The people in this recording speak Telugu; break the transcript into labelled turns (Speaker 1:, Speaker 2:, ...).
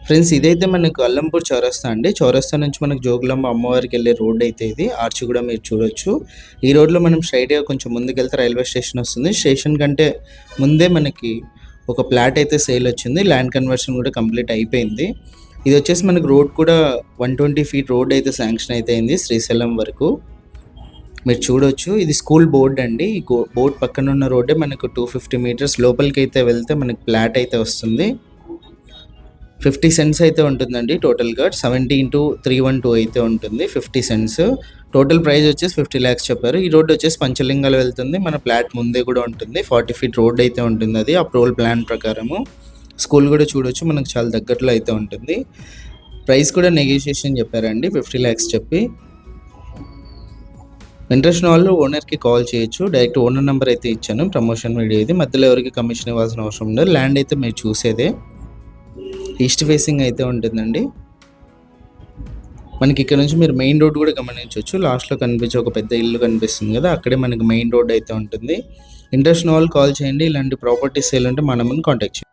Speaker 1: ఫ్రెండ్స్ ఇదైతే మనకు అల్లంపూర్ చౌరస్తా అండి. చౌరస్తా నుంచి మనకు జోగులాంబ అమ్మవారికి వెళ్ళే రోడ్ అయితే ఇది. ఆర్చ్ కూడా మీరు చూడొచ్చు. ఈ రోడ్లో మనం స్ట్రైట్గా కొంచెం ముందుకెళ్తే రైల్వే స్టేషన్ వస్తుంది. స్టేషన్ కంటే ముందే మనకి ఒక ప్లాట్ అయితే సేల్ వచ్చింది. ల్యాండ్ కన్వర్షన్ కూడా కంప్లీట్ అయిపోయింది. ఇది వచ్చేసి మనకు రోడ్ కూడా 120 ఫీట్ రోడ్ అయితే శాంక్షన్ అయితే అయింది శ్రీశైలం వరకు. మీరు చూడొచ్చు, ఇది స్కూల్ బోర్డ్ అండి. ఈ బోర్డ్ పక్కన ఉన్న రోడ్డే మనకు 250 మీటర్స్ లోపలికి అయితే వెళ్తే మనకి ప్లాట్ అయితే వస్తుంది. 50 సెంట్స్ అయితే ఉంటుందండి టోటల్గా. 70x312 అయితే ఉంటుంది 50 సెంట్స్. టోటల్ ప్రైస్ వచ్చేసి 50 lakhs చెప్పారు. ఈ రోడ్ వచ్చేసి పంచలింగాలు వెళ్తుంది. మన ప్లాట్ ముందే కూడా ఉంటుంది. 40 ఫీట్ రోడ్ అయితే ఉంటుంది. అది అప్రూవల్ ప్లాన్ ప్రకారము. స్కూల్ కూడా చూడొచ్చు, మనకు చాలా దగ్గరలో అయితే ఉంటుంది. ప్రైస్ కూడా నెగోషియేషన్ చెప్పారండి 50 lakhs చెప్పి. ఇంట్రెస్ట్ ఉన్న వాళ్ళు ఓనర్కి కాల్ చేయొచ్చు. డైరెక్ట్ ఓనర్ నెంబర్ అయితే ఇచ్చాను. ప్రమోషన్ వీడియో ఇది. మధ్యలో ఎవరికి కమిషన్ ఇవ్వాల్సిన అవసరం ఉండదు. ల్యాండ్ అయితే మీరు చూసేదే. ఈస్ట్ ఫేసింగ్ అయితే ఉంటుందండి. మనకి ఇక్కడ నుంచి మీరు మెయిన్ రోడ్ కూడా గమనించవచ్చు. లాస్ట్లో కనిపించే ఒక పెద్ద ఇల్లు కనిపిస్తుంది కదా, అక్కడే మనకి మెయిన్ రోడ్ అయితే ఉంటుంది. ఇంట్రెస్ట్ ఉన్న వాళ్ళు కాల్ చేయండి. ఇలాంటి ప్రాపర్టీస్ సేల్ ఉంటే మన కాంటాక్ట్ చేయండి.